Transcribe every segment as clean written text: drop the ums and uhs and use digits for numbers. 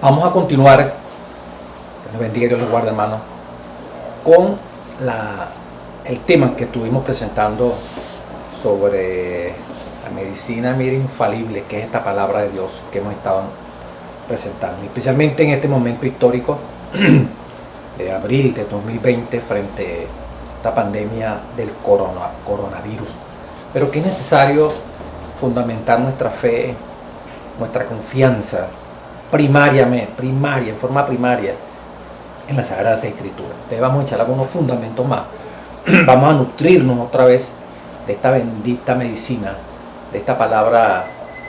Vamos a continuar, Dios les bendiga y Dios les guarde, hermano, con el tema que estuvimos presentando sobre la medicina, mire, infalible, que es esta palabra de Dios que hemos estado presentando, especialmente en este momento histórico de abril de 2020 frente a esta pandemia del coronavirus, pero que es necesario fundamentar nuestra fe, nuestra confianza primaria, en forma primaria, en las Sagradas Escrituras. Entonces vamos a echar algunos fundamentos más. Vamos a nutrirnos otra vez de esta bendita medicina, de esta palabra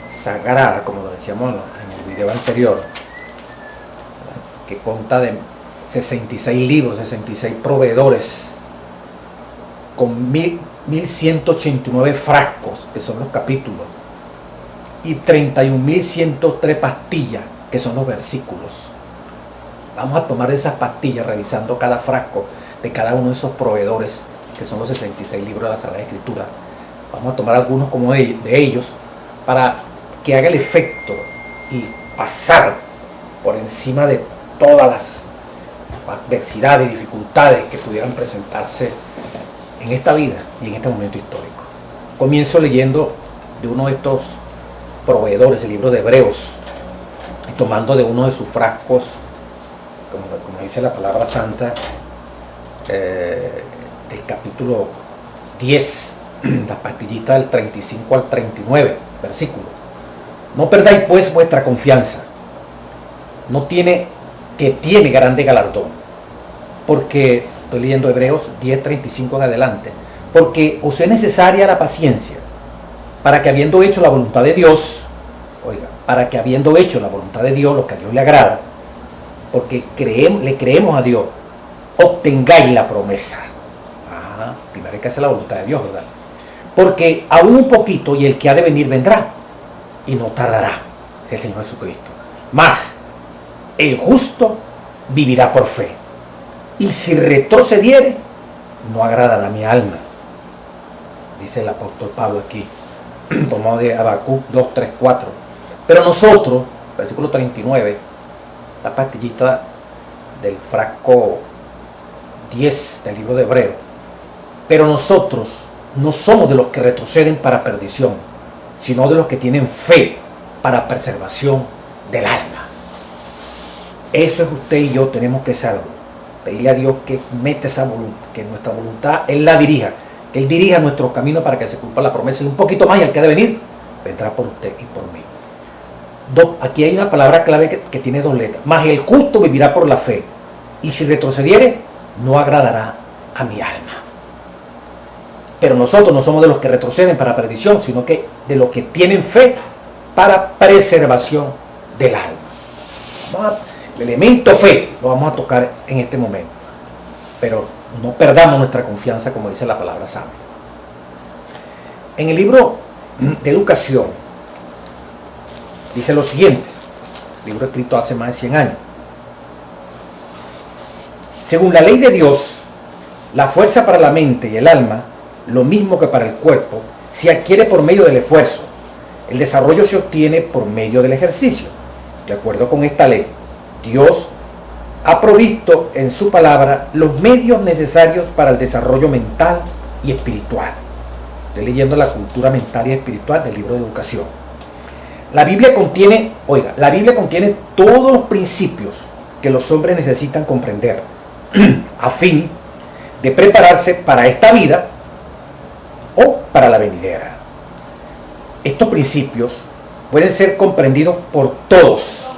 sagrada, como lo decíamos en el video anterior, que consta de 66 libros, 66 proveedores, con 1189 frascos, que son los capítulos, y 31.103 pastillas, que son los versículos. Vamos a tomar esas pastillas revisando cada frasco de cada uno de esos proveedores, que son los 66 libros de la Sagrada Escritura. Vamos a tomar algunos como de ellos para que haga el efecto y pasar por encima de todas las adversidades y dificultades que pudieran presentarse en esta vida y en este momento histórico. Comienzo leyendo de uno de estos proveedores, el libro de Hebreos, y tomando de uno de sus frascos, como dice la palabra santa, el capítulo 10, la pastillita del 35 al 39, versículo. No perdáis pues vuestra confianza, que tiene grande galardón, porque, estoy leyendo Hebreos 10:35 en adelante, porque os es necesaria la paciencia, para que habiendo hecho la voluntad de Dios, para que habiendo hecho la voluntad de Dios, lo que a Dios le agrada, porque le creemos a Dios, obtengáis la promesa. Primero hay que hacer la voluntad de Dios, ¿verdad? Porque aún un poquito y el que ha de venir vendrá, y no tardará, es el Señor Jesucristo. Mas el justo vivirá por fe, y si retrocediere, no agradará a mi alma, dice el apóstol Pablo aquí, tomado de Habacuc 2, 3, 4. Pero nosotros, versículo 39, la pastillita del frasco 10 del libro de Hebreo, pero nosotros no somos de los que retroceden para perdición, sino de los que tienen fe para preservación del alma. Eso es usted y yo, tenemos que saberlo. Pedirle a Dios que meta esa voluntad, que nuestra voluntad Él la dirija, que Él dirija nuestro camino para que se cumpla la promesa, y un poquito más, y el que ha de venir vendrá por usted y por mí. Aquí hay una palabra clave que tiene dos letras. Mas el justo vivirá por la fe, y si retrocediere, no agradará a mi alma. Pero nosotros no somos de los que retroceden para perdición, sino que de los que tienen fe para preservación del alma. El elemento fe lo vamos a tocar en este momento, pero no perdamos nuestra confianza, como dice la palabra santa. En el libro de Educación dice lo siguiente, libro escrito hace más de 100 años. Según la ley de Dios, la fuerza para la mente y el alma, lo mismo que para el cuerpo, se adquiere por medio del esfuerzo. El desarrollo se obtiene por medio del ejercicio. De acuerdo con esta ley, Dios ha provisto en su palabra los medios necesarios para el desarrollo mental y espiritual. Estoy leyendo la cultura mental y espiritual del libro de Educación. La Biblia contiene todos los principios que los hombres necesitan comprender a fin de prepararse para esta vida o para la venidera. Estos principios pueden ser comprendidos por todos.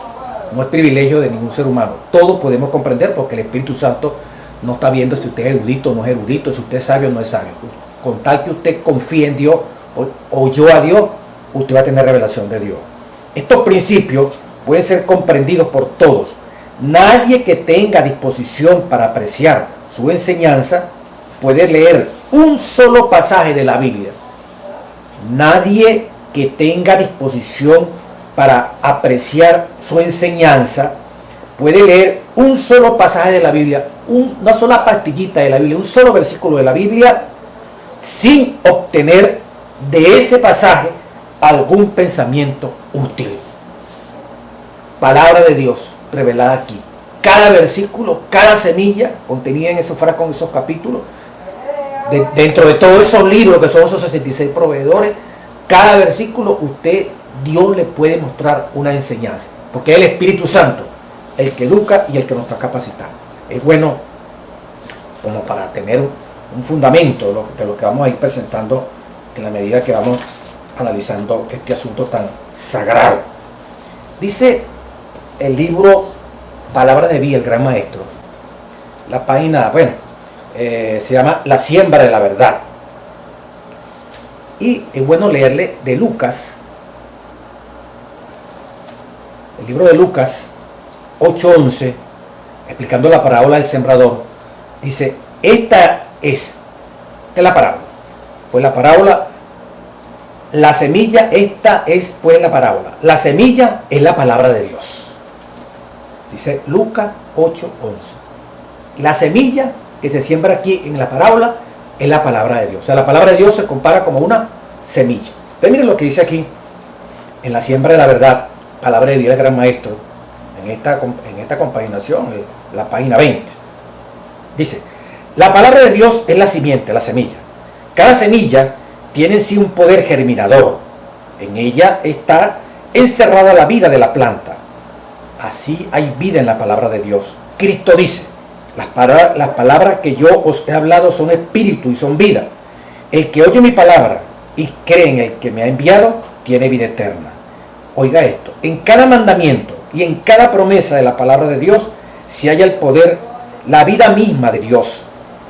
No es privilegio de ningún ser humano. Todos podemos comprender porque el Espíritu Santo no está viendo si usted es erudito o no es erudito, si usted es sabio o no es sabio. Con tal que usted confíe en Dios, oyó a Dios, usted va a tener revelación de Dios. Estos principios pueden ser comprendidos por todos. Nadie que tenga disposición para apreciar su enseñanza puede leer un solo pasaje de la Biblia. Nadie que tenga disposición para apreciar su enseñanza puede leer un solo pasaje de la Biblia, una sola pastillita de la Biblia, un solo versículo de la Biblia, sin obtener de ese pasaje algún pensamiento útil. Palabra de Dios revelada aquí. Cada versículo, cada semilla contenida en esos frascos, en esos capítulos, dentro de todos esos libros que son esos 66 proveedores, cada versículo Dios le puede mostrar una enseñanza, porque es el Espíritu Santo el que educa y el que nos está capacitando. Es bueno como para tener un fundamento de lo que vamos a ir presentando en la medida que vamos analizando este asunto tan sagrado. Dice el libro Palabra de Vida, el Gran Maestro, la página, se llama La Siembra de la Verdad. Y es bueno leerle de Lucas, el libro de Lucas 8:11, explicando la parábola del sembrador. Dice, esta es la parábola. Pues la parábola, la semilla, esta es pues la parábola. La semilla es la palabra de Dios. Dice Lucas 8:11. La semilla que se siembra aquí en la parábola es la palabra de Dios. O sea, la palabra de Dios se compara como una semilla. Pero miren lo que dice aquí en La Siembra de la Verdad, Palabra de Vida del Gran Maestro, en esta compaginación, la página 20. Dice, la palabra de Dios es la simiente, la semilla. Cada semilla tiene en sí un poder germinador. En ella está encerrada la vida de la planta. Así hay vida en la palabra de Dios. Cristo dice, las palabras que yo os he hablado son espíritu y son vida. El que oye mi palabra y cree en el que me ha enviado, tiene vida eterna. Oiga esto, en cada mandamiento y en cada promesa de la palabra de Dios se halla el poder, la vida misma de Dios,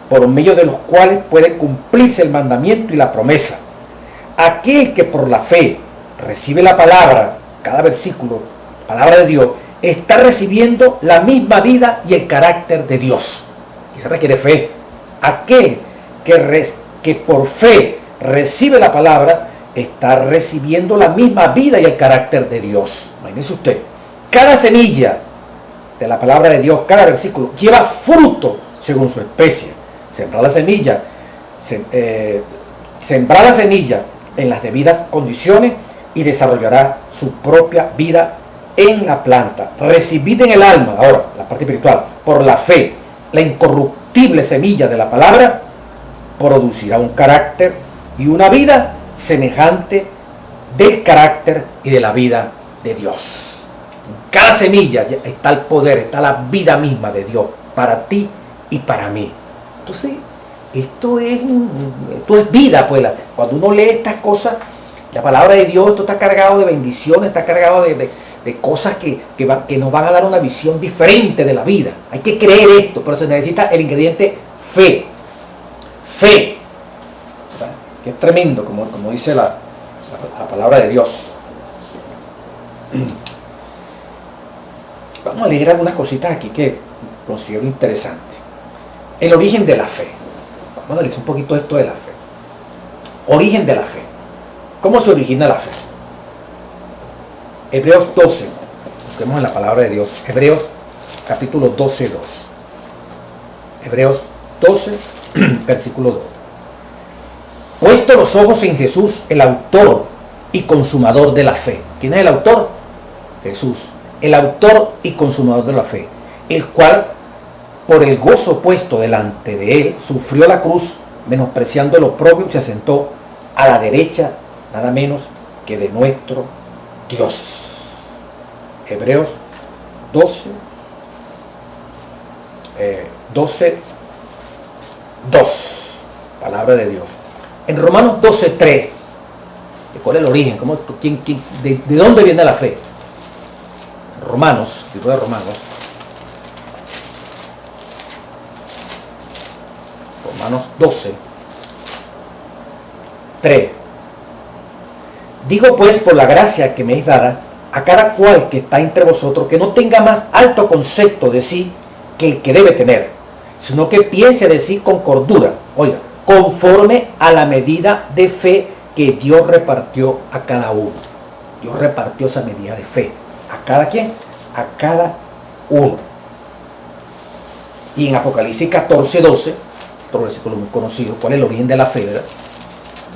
por medio de los cuales puede cumplirse el mandamiento y la promesa. Aquel que por la fe recibe la palabra, cada versículo, palabra de Dios, está recibiendo la misma vida y el carácter de Dios. Y se requiere fe. Aquel que por fe recibe la palabra, está recibiendo la misma vida y el carácter de Dios. Imagínese usted, cada semilla de la palabra de Dios, cada versículo, lleva fruto según su especie. Sembrar la semilla en las debidas condiciones y desarrollará su propia vida en la planta. Recibida en el alma, ahora la parte espiritual, por la fe, la incorruptible semilla de la palabra producirá un carácter y una vida semejante del carácter y de la vida de Dios. En cada semilla está el poder, está la vida misma de Dios para ti y para mí. Entonces, esto es vida, pues. Cuando uno lee estas cosas, la palabra de Dios, esto está cargado de bendiciones, está cargado de cosas que nos van a dar una visión diferente de la vida. Hay que creer esto, pero se necesita el ingrediente fe. Fe, que es tremendo, como dice la palabra de Dios. Vamos a leer algunas cositas aquí que considero interesantes. El origen de la fe. Vamos a analizar un poquito esto de la fe. Origen de la fe. ¿Cómo se origina la fe? Hebreos 12. Busquemos en la palabra de Dios. Hebreos capítulo 12, 2. Hebreos 12, versículo 2. Puesto los ojos en Jesús, el autor y consumador de la fe. ¿Quién es el autor? Jesús, el autor y consumador de la fe, el cual, por el gozo puesto delante de él, sufrió la cruz, menospreciando lo propio, y se sentó a la derecha, nada menos que de nuestro Dios. Hebreos 12, 2. Palabra de Dios. En Romanos 12:3, ¿cuál es el origen? ¿De dónde viene la fe? Romanos, libro de Romanos, Romanos 12, 3. Digo pues por la gracia que me es dada a cada cual que está entre vosotros, que no tenga más alto concepto de sí que el que debe tener, sino que piense de sí con cordura, oiga, conforme a la medida de fe que Dios repartió a cada uno. Dios repartió esa medida de fe. ¿A cada quién? A cada uno. Y en Apocalipsis 14, 12, otro versículo muy conocido, ¿cuál es el origen de la fe, verdad?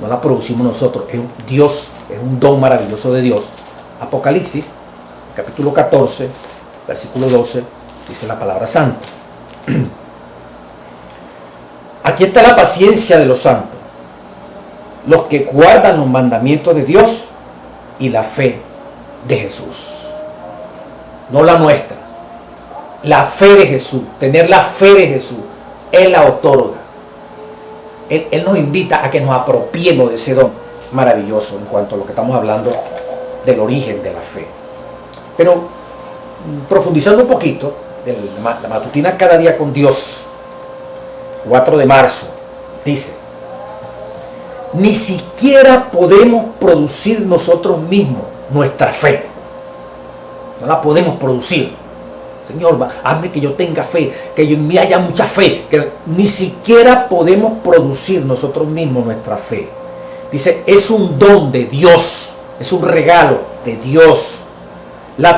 No la producimos nosotros, es un Dios, es un don maravilloso de Dios. Apocalipsis, capítulo 14, versículo 12, dice la palabra santa. Aquí está la paciencia de los santos, los que guardan los mandamientos de Dios y la fe de Jesús. No la nuestra, la fe de Jesús, tener la fe de Jesús, Él la otorga. Él nos invita a que nos apropiemos de ese don maravilloso en cuanto a lo que estamos hablando del origen de la fe. Pero profundizando un poquito, de la matutina Cada Día con Dios, 4 de marzo, dice: ni siquiera podemos producir nosotros mismos nuestra fe. No la podemos producir. Señor, hazme que yo tenga fe, que en mí haya mucha fe, que ni siquiera podemos producir nosotros mismos nuestra fe. Dice, es un don de Dios, es un regalo de Dios. La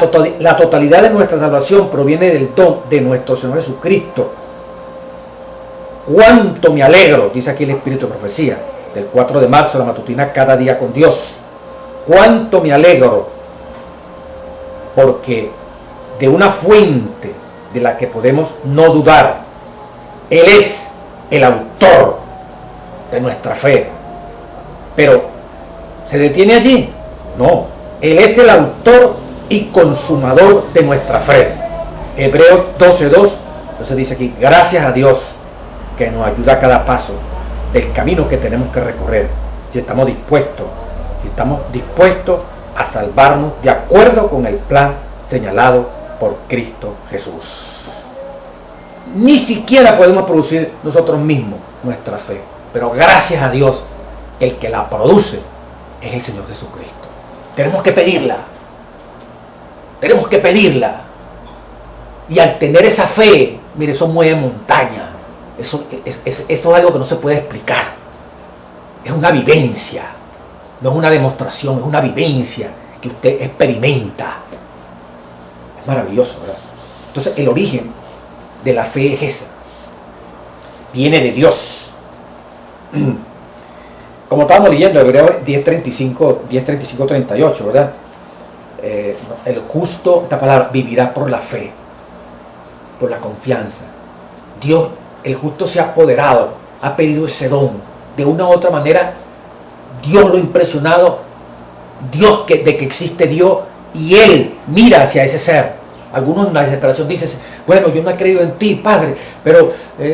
totalidad de nuestra salvación proviene del don de nuestro Señor Jesucristo. Cuánto me alegro, dice aquí el Espíritu de Profecía, del 4 de marzo, la matutina Cada Día con Dios. Cuánto me alegro, porque de una fuente de la que podemos no dudar, Él es el autor de nuestra fe. Pero, ¿se detiene allí? No, Él es el autor y consumador de nuestra fe. Hebreos 12:2, entonces dice aquí, gracias a Dios que nos ayuda a cada paso del camino que tenemos que recorrer, si estamos dispuestos a salvarnos de acuerdo con el plan señalado por Cristo Jesús. Ni siquiera podemos producir nosotros mismos nuestra fe, pero gracias a Dios, el que la produce es el Señor Jesucristo. Tenemos que pedirla. Y al tener esa fe, mire, eso mueve montaña. Eso es algo que no se puede explicar. Es una vivencia. No es una demostración, es una vivencia que usted experimenta. Es maravilloso, ¿verdad? Entonces, el origen de la fe es esa. Viene de Dios. Como estábamos leyendo, Hebreos 10:35, 38, ¿verdad? El justo, esta palabra, vivirá por la fe, por la confianza. Dios, el justo se ha apoderado, ha pedido ese don. De una u otra manera, Dios lo ha impresionado, Dios de que existe Dios, y Él mira hacia ese ser. Algunos en la desesperación dicen, bueno, yo no he creído en ti, Padre, pero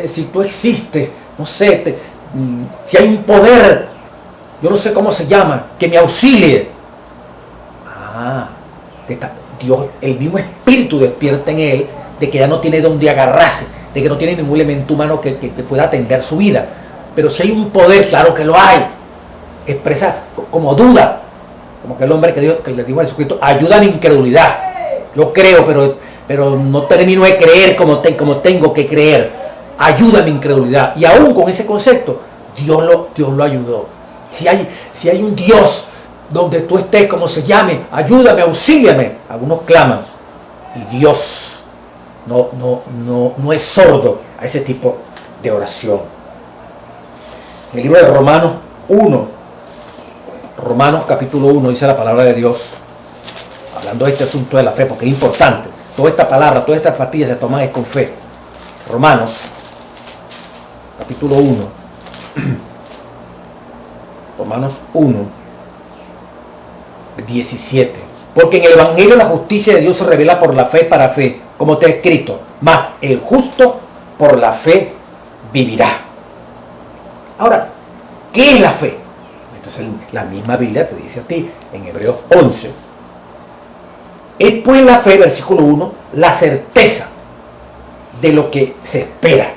si tú existes, no sé, si hay un poder, yo no sé cómo se llama, que me auxilie. Dios, el mismo Espíritu despierta en él de que ya no tiene donde agarrarse, de que no tiene ningún elemento humano que pueda atender su vida. Pero si hay un poder, claro que lo hay. Expresa como duda, como aquel hombre que le dijo a Jesucristo, ayuda a mi incredulidad. Yo creo, pero no termino de creer como tengo que creer. Ayuda a mi incredulidad. Y aún con ese concepto, Dios lo ayudó. Si hay un Dios donde tú estés, como se llame, ayúdame, auxíliame. Algunos claman. Y Dios no es sordo a ese tipo de oración. En el libro de Romanos 1, Romanos capítulo 1, dice la palabra de Dios, hablando de este asunto de la fe, porque es importante. Toda esta palabra, todas estas pastillas se toman con fe. Romanos capítulo 1, Romanos 1, 17. Porque en el Evangelio la justicia de Dios se revela por la fe para fe, como está escrito, mas el justo por la fe vivirá. Ahora, ¿qué es la fe? Entonces la misma Biblia te dice a ti en Hebreos 11. Es pues la fe, versículo 1, la certeza de lo que se espera.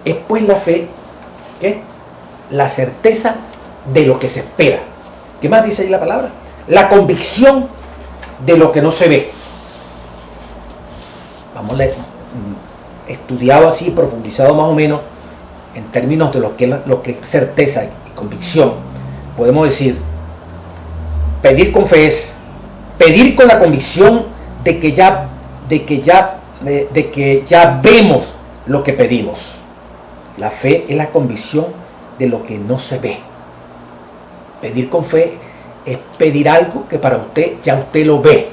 Es pues la fe, ¿qué? La certeza de lo que se espera. ¿Qué más dice ahí la palabra? La convicción de lo que no se ve. Vamos a estudiado así, profundizado más o menos en términos de lo que es certeza y convicción. Podemos decir, pedir con fe es pedir con la convicción de que ya vemos lo que pedimos. La fe es la convicción de lo que no se ve. Pedir con fe es pedir algo que para usted ya usted lo ve.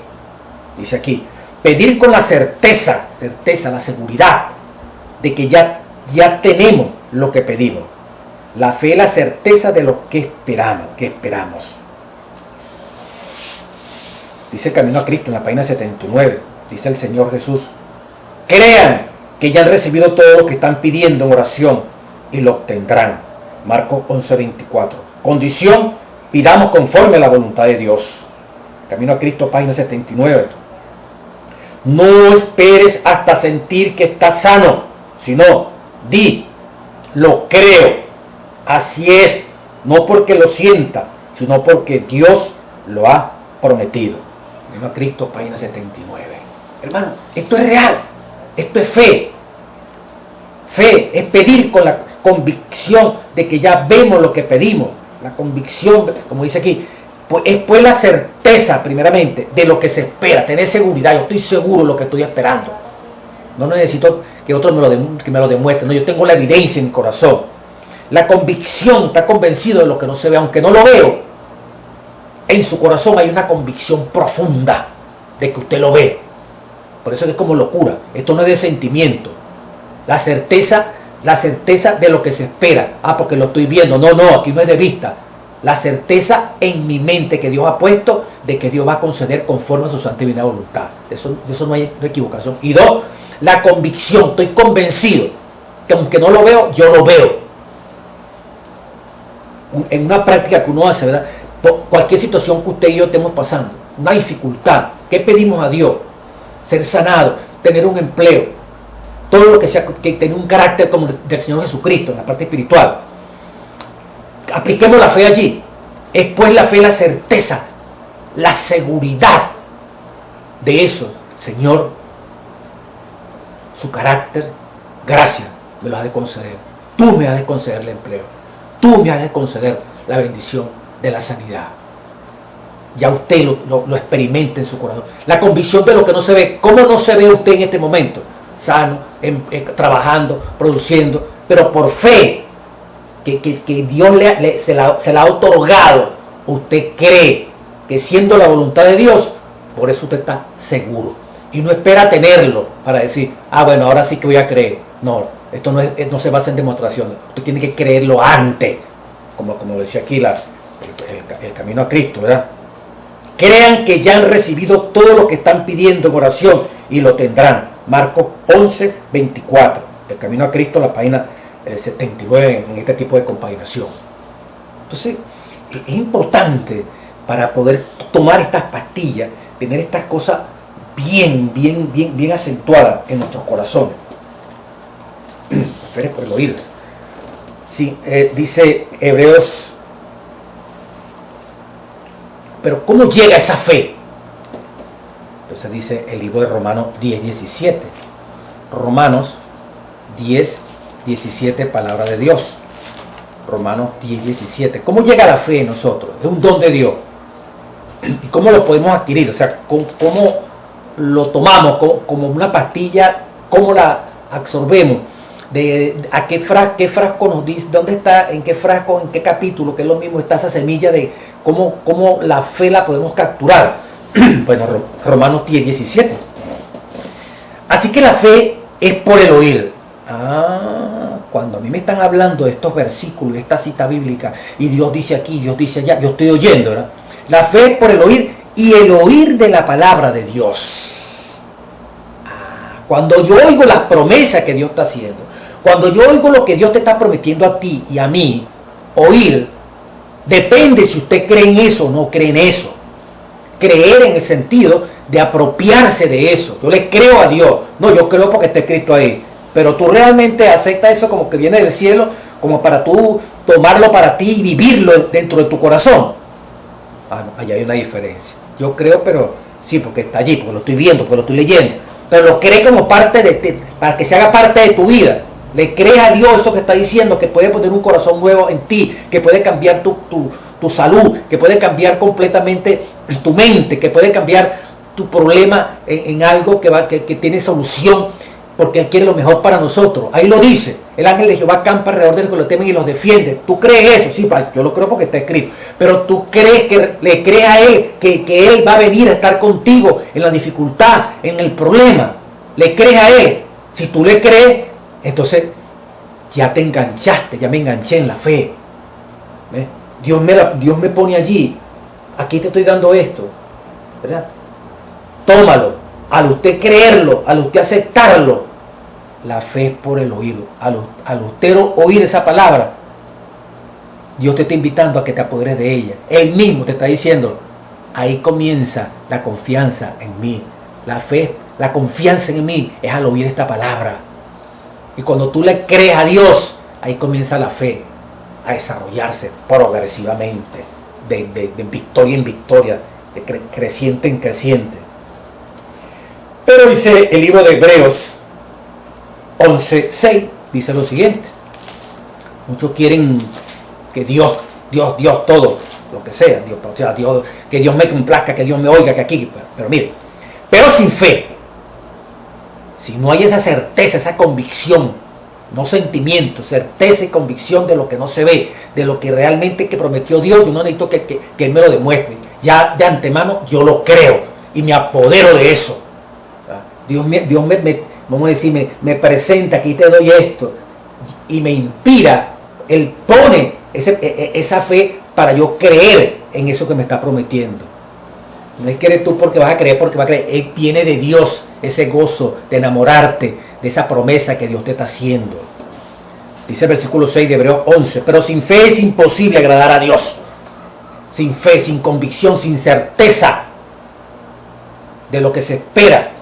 Dice aquí, pedir con la certeza, la seguridad de que ya tenemos lo que pedimos. La fe es la certeza de lo que esperamos. Dice el Camino a Cristo en la página 79. Dice el Señor Jesús, crean que ya han recibido todo lo que están pidiendo en oración y lo obtendrán. Marcos 11:24. Condición, pidamos conforme a la voluntad de Dios. Camino a Cristo, página 79. No esperes hasta sentir que estás sano, sino di, lo creo, así es, no porque lo sienta, sino porque Dios lo ha prometido. Camino a Cristo, página 79. Hermano, esto es real, esto es fe. Fe es pedir con la convicción de que ya vemos lo que pedimos. La convicción, como dice aquí, es pues la certeza, primeramente, de lo que se espera. Tener seguridad, yo estoy seguro de lo que estoy esperando. No necesito que otros me lo demuestren. No, yo tengo la evidencia en mi corazón. La convicción, está convencido de lo que no se ve, aunque no lo veo. En su corazón hay una convicción profunda de que usted lo ve. Por eso es como locura. Esto no es de sentimiento. La certeza de lo que se espera. Porque lo estoy viendo. No, aquí no es de vista. La certeza en mi mente que Dios ha puesto de que Dios va a conceder conforme a su santa y divina voluntad. Eso no hay equivocación. Y dos, la convicción. Estoy convencido que aunque no lo veo, yo lo veo. En una práctica que uno hace, ¿verdad? Por cualquier situación que usted y yo estemos pasando, una dificultad, ¿qué pedimos a Dios? Ser sanado, tener un empleo, todo lo que sea, que tenga un carácter como del Señor Jesucristo en la parte espiritual. Apliquemos la fe allí. Es pues la fe, la certeza, la seguridad de eso. Señor, su carácter, gracias, me lo has de conceder. Tú me has de conceder el empleo. Tú me has de conceder la bendición de la sanidad. Ya usted lo experimenta en su corazón. La convicción de lo que no se ve. ¿Cómo no se ve usted en este momento? Sano, trabajando, produciendo, pero por fe que Dios se la ha otorgado. Usted cree que siendo la voluntad de Dios, por eso usted está seguro. Y no espera tenerlo para decir, bueno, ahora sí que voy a creer. No, esto no se basa en demostraciones. Usted tiene que creerlo antes. Como decía aquí el camino a Cristo, ¿verdad? Crean que ya han recibido todo lo que están pidiendo en oración y lo tendrán. Marcos 11:24. El camino a Cristo, la página 79 en este tipo de compaginación. Entonces, es importante para poder tomar estas pastillas, tener estas cosas bien acentuadas en nuestros corazones. Prefieres por el oír. Sí, dice Hebreos. Pero ¿cómo llega esa fe? Entonces dice el libro de Romanos 10:17. Romanos 10:17, palabra de Dios. Romanos 10:17. ¿Cómo llega la fe en nosotros? Es un don de Dios. ¿Y cómo lo podemos adquirir? O sea, ¿cómo lo tomamos como una pastilla? ¿Cómo la absorbemos? ¿A qué frasco nos dice? ¿Dónde está? ¿En qué frasco? ¿En qué capítulo? Que es lo mismo, está esa semilla de cómo la fe la podemos capturar. Bueno, Romanos 10:17. Así que la fe es por el oír. Cuando a mí me están hablando de estos versículos, esta cita bíblica, y Dios dice aquí, Dios dice allá, yo estoy oyendo, ¿verdad? La fe es por el oír, y el oír de la palabra de Dios. Cuando yo oigo las promesas que Dios está haciendo, cuando yo oigo lo que Dios te está prometiendo a ti y a mí, oír, depende si usted cree en eso o no cree en eso. Creer en el sentido de apropiarse de eso. Yo le creo a Dios. No, yo creo porque está escrito ahí. pero tú realmente aceptas eso como que viene del cielo, como para tú tomarlo para ti y vivirlo dentro de tu corazón. Ah, no, allá hay una diferencia. Yo creo, pero sí, porque está allí, porque lo estoy viendo, porque lo estoy leyendo. Pero lo crees como parte de ti, para que se haga parte de tu vida. Le crees a Dios eso que está diciendo, que puede poner un corazón nuevo en ti, que puede cambiar tu salud, que puede cambiar completamente tu mente, que puede cambiar tu problema en algo que tiene solución, porque Él quiere lo mejor para nosotros. Ahí lo dice, el ángel de Jehová campa alrededor de los que lo temen y los defiende. ¿Tú crees eso? Sí, yo lo creo porque está escrito. Pero tú crees que le crees a Él, que Él va a venir a estar contigo en la dificultad, en el problema. ¿Le crees a Él? Si tú le crees, entonces ya te enganchaste, ya me enganché en la fe. ¿Ves? Dios me pone allí. Aquí te estoy dando esto, ¿verdad? Tómalo. Al usted creerlo, al usted aceptarlo, la fe es por el oído. Al usted oír esa palabra, Dios te está invitando a que te apoderes de ella. Él mismo te está diciendo, ahí comienza la confianza en mí. La fe, la confianza en mí es al oír esta palabra. Y cuando tú le crees a Dios, ahí comienza la fe a desarrollarse progresivamente, de victoria en victoria, de creciente en creciente. Pero dice el libro de Hebreos 11:6, dice lo siguiente. Muchos quieren que Dios todo, lo que sea, Dios, que Dios me complazca, que Dios me oiga, que aquí, pero mire, pero sin fe, si no hay esa certeza, esa convicción, no sentimiento, certeza y convicción de lo que no se ve, de lo que realmente que prometió Dios, yo no necesito que Él me lo demuestre. Ya de antemano yo lo creo y me apodero de eso. Dios vamos a decir, me presenta, aquí te doy esto, y me inspira, Él pone esa fe para yo creer en eso que me está prometiendo. No es que eres tú porque vas a creer, porque vas a creer. Él viene de Dios, ese gozo de enamorarte de esa promesa que Dios te está haciendo. Dice el versículo 6 de Hebreos 11, pero sin fe es imposible agradar a Dios. Sin fe, sin convicción, sin certeza de lo que se espera,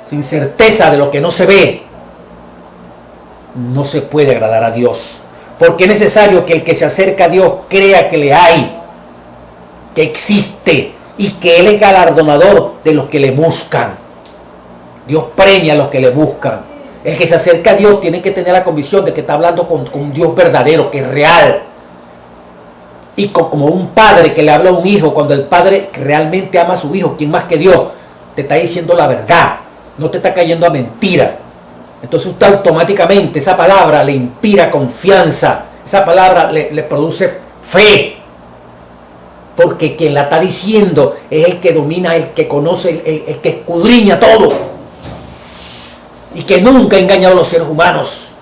sin certeza de lo que no se ve, no se puede agradar a Dios. Porque es necesario que el que se acerca a Dios crea que le hay, que existe y que Él es galardonador de los que le buscan. Dios premia a los que le buscan. El que se acerca a Dios tiene que tener la convicción de que está hablando con un Dios verdadero, que es real. Y como un padre que le habla a un hijo, cuando el padre realmente ama a su hijo, ¿quién más que Dios? Te está diciendo la verdad, no te está cayendo a mentira. Entonces usted automáticamente, esa palabra le inspira confianza, esa palabra le produce fe. Porque quien la está diciendo es el que domina, el que conoce, el que escudriña todo. Y que nunca ha engañado a los seres humanos.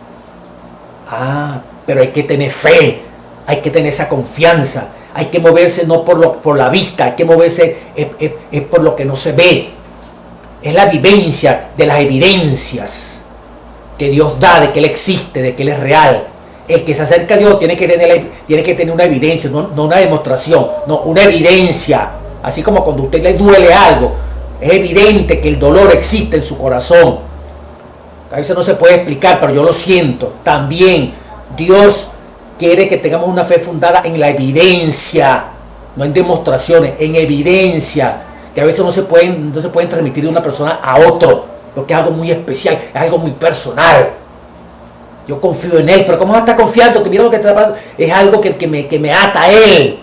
Pero hay que tener fe, hay que tener esa confianza, hay que moverse no por la vista, hay que moverse es por lo que no se ve. Es la vivencia de las evidencias que Dios da de que Él existe, de que Él es real. El que se acerca a Dios tiene que tener una evidencia, no una demostración, no una evidencia. Así como cuando a usted le duele algo, es evidente que el dolor existe en su corazón. A veces no se puede explicar, pero yo lo siento. También Dios quiere que tengamos una fe fundada en la evidencia, no en demostraciones, en evidencia, que a veces no se pueden transmitir de una persona a otro, porque es algo muy especial, es algo muy personal. Yo confío en Él, pero ¿cómo vas a estar confiando? Que mira lo que te está pasando. Es algo que me ata a Él,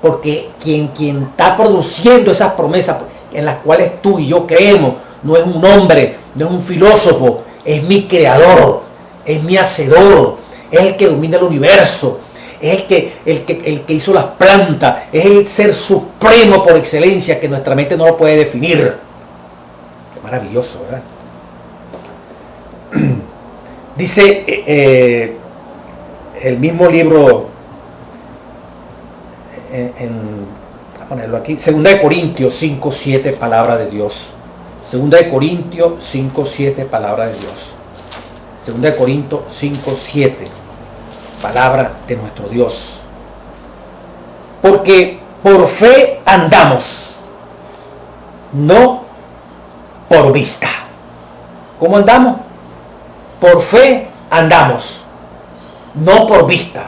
porque quien está produciendo esas promesas en las cuales tú y yo creemos, no es un hombre, no es un filósofo, es mi creador, es mi hacedor, es el que domina el universo, es el que hizo las plantas, es el ser supremo por excelencia que nuestra mente no lo puede definir. Qué maravilloso, ¿verdad? Dice el mismo libro, a ponerlo aquí, 2 Corintios 5:7, palabra de Dios. 2 Corintios 5:7, palabra de Dios. 2 Corintios 5:7, palabra de nuestro Dios. Porque por fe andamos, no por vista. ¿Cómo andamos? Por fe andamos, no por vista.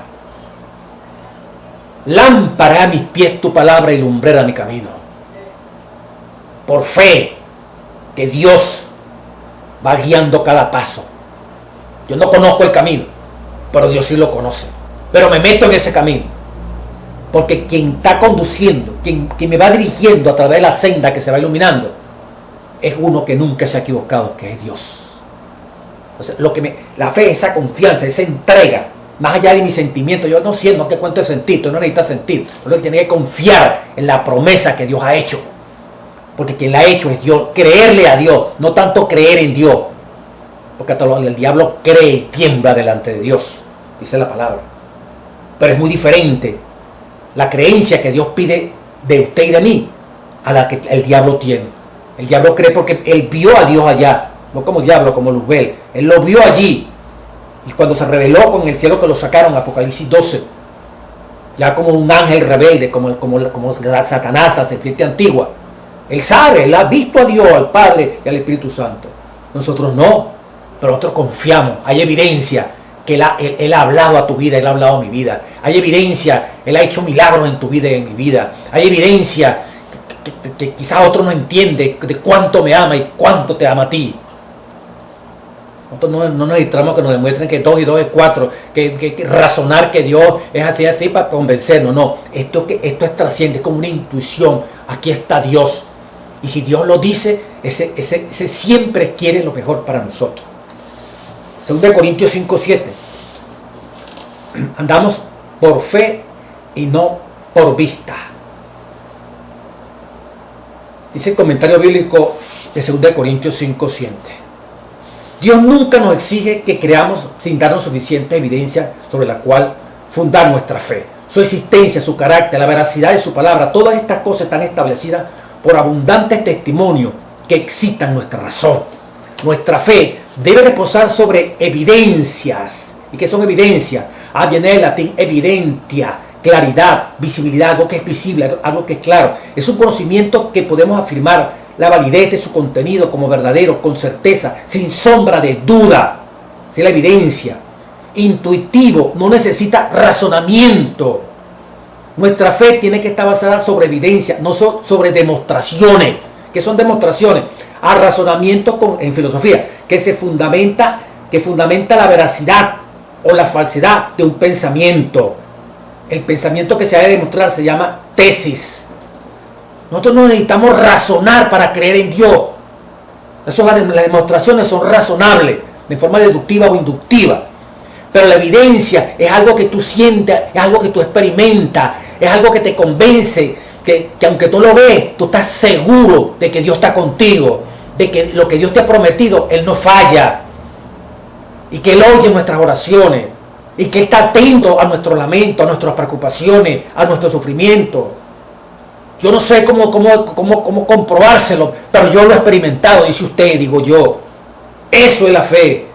Lámpara a mis pies tu palabra y lumbrera mi camino. Por fe que Dios va guiando cada paso. Yo no conozco el camino, pero Dios sí lo conoce. Pero me meto en ese camino. Porque quien está conduciendo, quien me va dirigiendo a través de la senda que se va iluminando, es uno que nunca se ha equivocado, que es Dios. O sea, la fe, esa confianza, esa entrega, más allá de mis sentimientos. Yo no siento que cuento de sentir, tú no necesitas sentir. Lo que tienes que confiar en la promesa que Dios ha hecho. Porque quien la ha hecho es Dios. Creerle a Dios, no tanto creer en Dios. Porque hasta el diablo cree y tiembla delante de Dios, dice la palabra. Pero es muy diferente la creencia que Dios pide de usted y de mí a la que el diablo tiene. El diablo cree porque él vio a Dios allá, no como diablo, como Luzbel. Él lo vio allí. Y cuando se reveló con el cielo que lo sacaron, Apocalipsis 12, ya como un ángel rebelde, como Satanás, la serpiente antigua. Él sabe, él ha visto a Dios, al Padre y al Espíritu Santo. Nosotros no, pero nosotros confiamos. Hay evidencia que él ha hablado a tu vida, Él ha hablado a mi vida. Hay evidencia, Él ha hecho milagros en tu vida y en mi vida. Hay evidencia que quizás otro no entiende de cuánto me ama y cuánto te ama a ti. Nosotros no necesitamos que nos demuestren que 2 y 2 es 4, que razonar que Dios es así para convencernos. No, esto es trasciende, es como una intuición. Aquí está Dios. Y si Dios lo dice, ese siempre quiere lo mejor para nosotros. 2 Corintios 5:7. Andamos por fe y no por vista. Dice el comentario bíblico de 2 Corintios 5:7. Dios nunca nos exige que creamos sin darnos suficiente evidencia sobre la cual fundar nuestra fe. Su existencia, su carácter, la veracidad de su palabra, todas estas cosas están establecidas por abundantes testimonios que excitan nuestra razón. Nuestra fe debe reposar sobre evidencias. ¿Y qué son evidencias? Viene del latín evidentia, claridad, visibilidad, algo que es visible, algo que es claro. Es un conocimiento que podemos afirmar la validez de su contenido como verdadero, con certeza, sin sombra de duda. ¿Sí? La evidencia. Intuitivo, no necesita razonamiento. Nuestra fe tiene que estar basada sobre evidencia, no sobre demostraciones. ¿Qué son demostraciones? A razonamiento en filosofía, que fundamenta la veracidad o la falsedad de un pensamiento. El pensamiento que se ha de demostrar se llama tesis. Nosotros no necesitamos razonar para creer en Dios. Las demostraciones son razonables, de forma deductiva o inductiva. Pero la evidencia es algo que tú sientes, es algo que tú experimentas, es algo que te convence, que aunque tú lo ves, tú estás seguro de que Dios está contigo, de que lo que Dios te ha prometido, Él no falla, y que Él oye nuestras oraciones, y que está atento a nuestro lamento, a nuestras preocupaciones, a nuestro sufrimiento. Yo no sé cómo comprobárselo, pero yo lo he experimentado, dice usted, digo yo. Eso es la fe.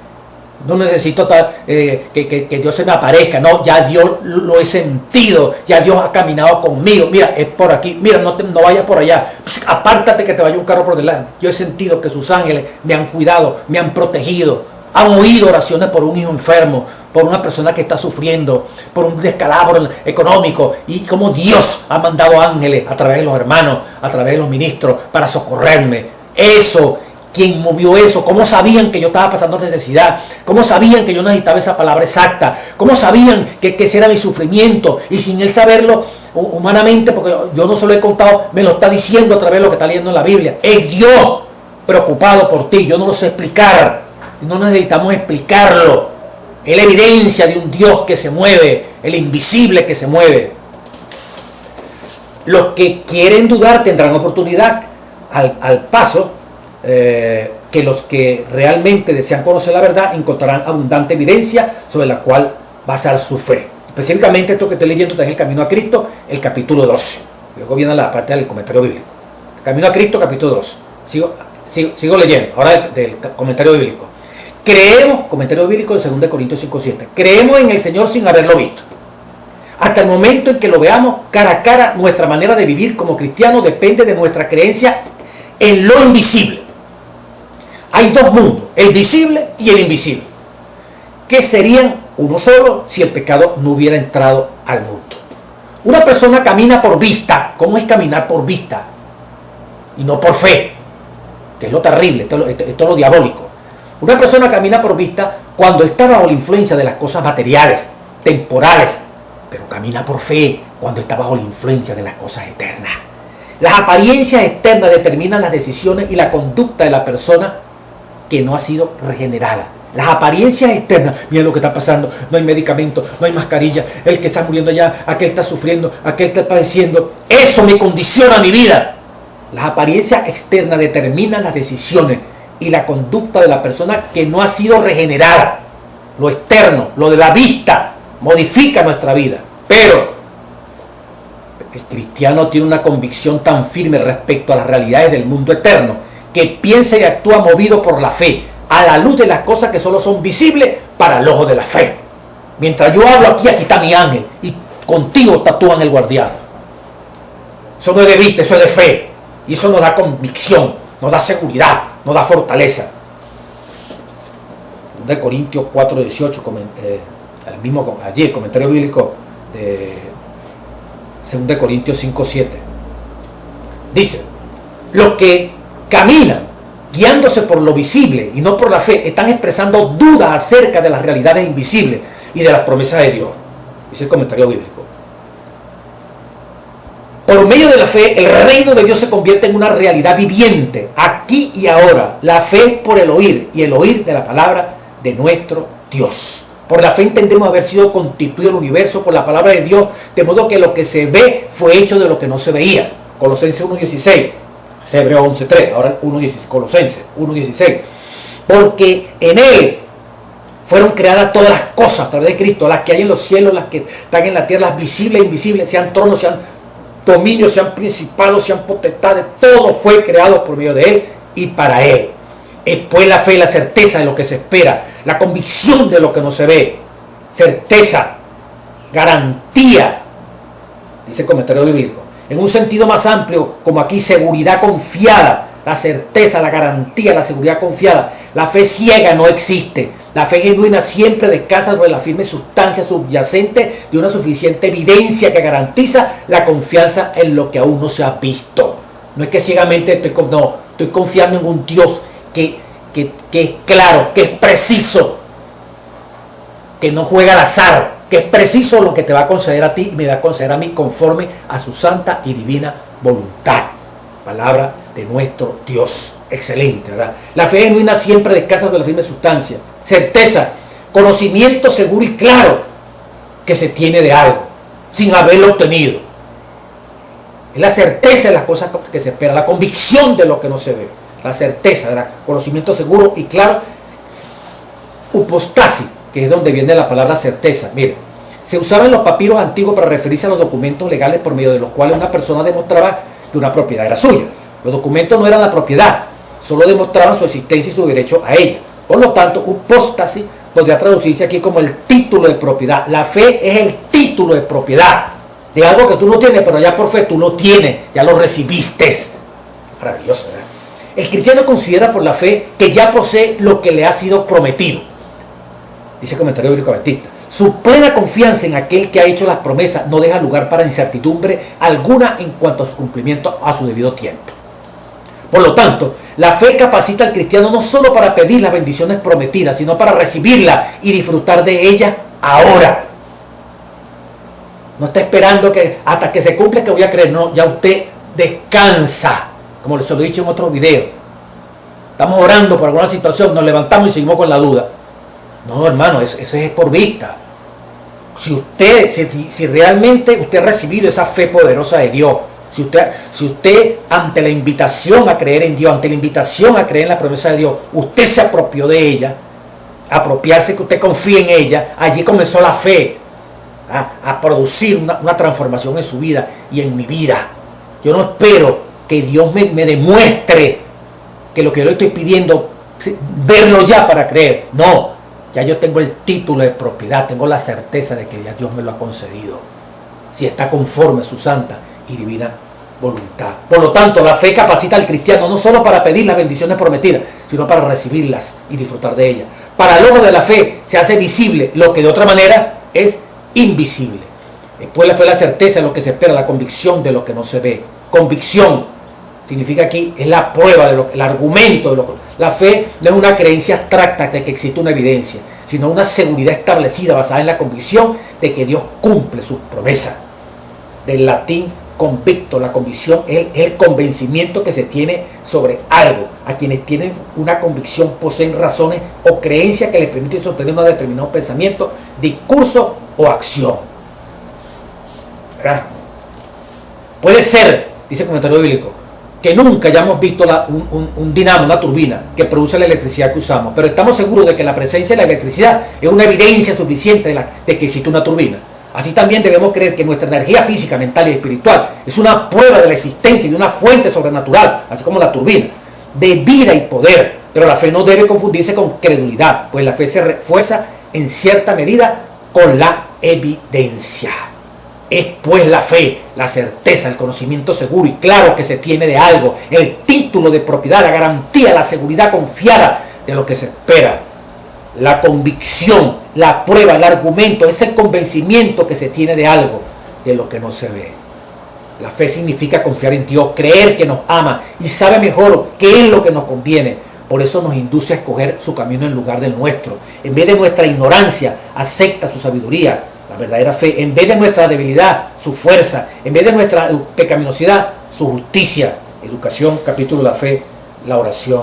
No necesito que Dios se me aparezca. No, ya Dios lo he sentido. Ya Dios ha caminado conmigo. Mira, es por aquí. Mira, no vayas por allá. Pss, apártate que te vaya un carro por delante. Yo he sentido que sus ángeles me han cuidado, me han protegido. Han oído oraciones por un hijo enfermo, por una persona que está sufriendo, por un descalabro económico, y como Dios ha mandado ángeles a través de los hermanos, a través de los ministros, para socorrerme. Eso, ¿quién movió eso? ¿Cómo sabían que yo estaba pasando necesidad? ¿Cómo sabían que yo necesitaba esa palabra exacta? ¿Cómo sabían que ese era mi sufrimiento? Y sin él saberlo humanamente, porque yo no se lo he contado, me lo está diciendo a través de lo que está leyendo en la Biblia. Es Dios preocupado por ti. Yo no lo sé explicar. No necesitamos explicarlo. Es la evidencia de un Dios que se mueve, el invisible que se mueve. Los que quieren dudar tendrán oportunidad al paso que los que realmente desean conocer la verdad encontrarán abundante evidencia sobre la cual basar su fe. Específicamente esto que estoy leyendo está en el Camino a Cristo, el capítulo 12. Luego viene la parte del comentario bíblico. Camino a Cristo, capítulo 2. Sigo leyendo, ahora del comentario bíblico. Creemos, comentario bíblico de 2 Corintios 5:7. Creemos en el Señor sin haberlo visto. Hasta el momento en que lo veamos cara a cara, nuestra manera de vivir como cristianos depende de nuestra creencia en lo invisible. Hay dos mundos, el visible y el invisible. que serían uno solo si el pecado no hubiera entrado al mundo. Una persona camina por vista. ¿Cómo es caminar por vista? Y no por fe, que es lo terrible, esto es lo diabólico. Una persona camina por vista cuando está bajo la influencia de las cosas materiales, temporales, pero camina por fe cuando está bajo la influencia de las cosas eternas. Las apariencias externas determinan las decisiones y la conducta de la persona que no ha sido regenerada. Las apariencias externas, mira lo que está pasando, no hay medicamento, no hay mascarilla, el que está muriendo allá, aquel está sufriendo, aquel está padeciendo. Eso me condiciona mi vida. Las apariencias externas determinan las decisiones y la conducta de la persona que no ha sido regenerada. Lo externo, lo de la vista, modifica nuestra vida. Pero el cristiano tiene una convicción tan firme respecto a las realidades del mundo eterno que piensa y actúa movido por la fe, a la luz de las cosas que solo son visibles para el ojo de la fe. Mientras yo hablo aquí está mi ángel y contigo tatúan el guardián. Eso no es de vista, eso es de fe. Y eso nos da convicción, nos da seguridad, nos da fortaleza. De Corintios 4:18, allí el comentario bíblico de 2 Corintios 5:7. Dice, los que caminan guiándose por lo visible y no por la fe, están expresando dudas acerca de las realidades invisibles y de las promesas de Dios. Dice el comentario bíblico. Por medio de la fe, el reino de Dios se convierte en una realidad viviente, aquí y ahora. La fe es por el oír, y el oír de la palabra de nuestro Dios. Por la fe entendemos haber sido constituido el universo por la palabra de Dios, de modo que lo que se ve fue hecho de lo que no se veía. Colosenses 1:16, Hebreos 11:3, ahora Colosenses 1:16. Porque en Él fueron creadas todas las cosas a través de Cristo, las que hay en los cielos, las que están en la tierra, las visibles e invisibles, sean tronos, sean dominios, sean principados, sean potestades, todo fue creado por medio de Él y para Él. Es pues la fe y la certeza de lo que se espera, la convicción de lo que no se ve, certeza, garantía, dice el comentario bíblico. En un sentido más amplio, como aquí, seguridad confiada, la certeza, la garantía, la seguridad confiada. La fe ciega no existe. La fe genuina siempre descansa sobre la firme sustancia subyacente de una suficiente evidencia que garantiza la confianza en lo que aún no se ha visto. No es que ciegamente estoy confiando en un Dios que es claro, que es preciso, que no juega al azar, que es preciso lo que te va a conceder a ti y me va a conceder a mí conforme a su santa y divina voluntad. Palabra de nuestro Dios. Excelente, ¿verdad? La fe genuina siempre descansa sobre la firme sustancia. Certeza, conocimiento seguro y claro que se tiene de algo, sin haberlo obtenido. Es la certeza de las cosas que se espera, la convicción de lo que no se ve. La certeza, ¿verdad? Conocimiento seguro y claro. Upostasis, que es donde viene la palabra certeza. Mire, se usaba en los papiros antiguos para referirse a los documentos legales por medio de los cuales una persona demostraba que una propiedad era suya. Los documentos no eran la propiedad, solo demostraban su existencia y su derecho a ella. Por lo tanto, upóstasis podría traducirse aquí como el título de propiedad. La fe es el título de propiedad de algo que tú no tienes, pero ya por fe tú lo tienes, ya lo recibiste. Maravilloso, ¿verdad? El cristiano considera por la fe que ya posee lo que le ha sido prometido. Dice el comentario bíblico adventista. Su plena confianza en aquel que ha hecho las promesas no deja lugar para incertidumbre alguna en cuanto a su cumplimiento a su debido tiempo. Por lo tanto, la fe capacita al cristiano no solo para pedir las bendiciones prometidas, sino para recibirlas y disfrutar de ellas ahora. No está esperando que hasta que se cumpla que voy a creer. No, ya usted descansa, como les lo he dicho en otros videos. Estamos orando por alguna situación, nos levantamos y seguimos con la duda. No, hermano, eso es por vista. Si realmente usted ha recibido esa fe poderosa de Dios, si usted ante la invitación a creer en Dios, ante la invitación a creer en la promesa de Dios, usted se apropió de ella, apropiarse que usted confíe en ella, allí comenzó la fe a producir una transformación en su vida y en mi vida. Yo no espero que Dios me demuestre que lo que yo le estoy pidiendo, verlo ya para creer. No, ya yo tengo el título de propiedad, tengo la certeza de que ya Dios me lo ha concedido, si está conforme a su santa y divina voluntad. Por lo tanto, la fe capacita al cristiano no solo para pedir las bendiciones prometidas, sino para recibirlas y disfrutar de ellas. Para el ojo de la fe se hace visible lo que de otra manera es invisible. Después la fe es la certeza de lo que se espera, la convicción de lo que no se ve. Convicción significa aquí es la prueba, el argumento de lo que... La fe no es una creencia abstracta de que existe una evidencia, sino una seguridad establecida basada en la convicción de que Dios cumple sus promesas. Del latín convicto, la convicción es el convencimiento que se tiene sobre algo. A quienes tienen una convicción poseen razones o creencias que les permiten sostener un determinado pensamiento, discurso o acción. ¿Verdad? Puede ser, dice el comentario bíblico, que nunca hayamos visto un dinamo, una turbina que produce la electricidad que usamos, pero estamos seguros de que la presencia de la electricidad es una evidencia suficiente de que existe una turbina. Así también debemos creer que nuestra energía física, mental y espiritual es una prueba de la existencia de una fuente sobrenatural, así como la turbina, de vida y poder. Pero la fe no debe confundirse con credulidad, pues la fe se refuerza en cierta medida con la evidencia. Es pues la fe, la certeza, el conocimiento seguro y claro que se tiene de algo, el título de propiedad, la garantía, la seguridad confiada de lo que se espera. La convicción, la prueba, el argumento, ese convencimiento que se tiene de algo, de lo que no se ve. La fe significa confiar en Dios, creer que nos ama y sabe mejor qué es lo que nos conviene. Por eso nos induce a escoger su camino en lugar del nuestro. En vez de nuestra ignorancia, acepta su sabiduría. La verdadera fe, en vez de nuestra debilidad, su fuerza, en vez de nuestra pecaminosidad, su justicia. Educación, capítulo de la fe, la oración.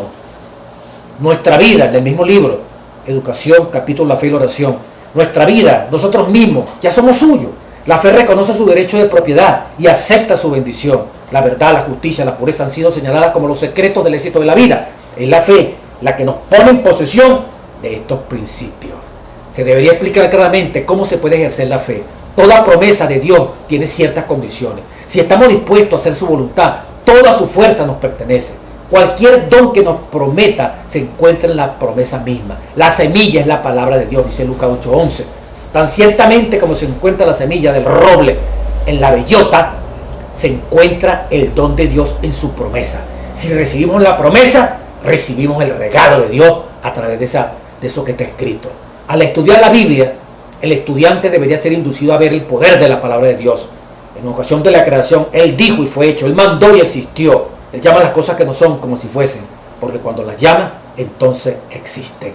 Nuestra vida, del mismo libro, Educación, capítulo de la fe y la oración. Nuestra vida, nosotros mismos, ya somos suyos. La fe reconoce su derecho de propiedad y acepta su bendición. La verdad, la justicia, la pureza han sido señaladas como los secretos del éxito de la vida. Es la fe la que nos pone en posesión de estos principios. Se debería explicar claramente cómo se puede ejercer la fe. Toda promesa de Dios tiene ciertas condiciones. Si estamos dispuestos a hacer su voluntad, toda su fuerza nos pertenece. Cualquier don que nos prometa se encuentra en la promesa misma. La semilla es la palabra de Dios, dice Lucas 8:11. Tan ciertamente como se encuentra la semilla del roble en la bellota, se encuentra el don de Dios en su promesa. Si recibimos la promesa, recibimos el regalo de Dios a través de eso que está escrito. Al estudiar la Biblia, el estudiante debería ser inducido a ver el poder de la palabra de Dios. En ocasión de la creación, Él dijo y fue hecho, Él mandó y existió. Él llama las cosas que no son como si fuesen, porque cuando las llama, entonces existen.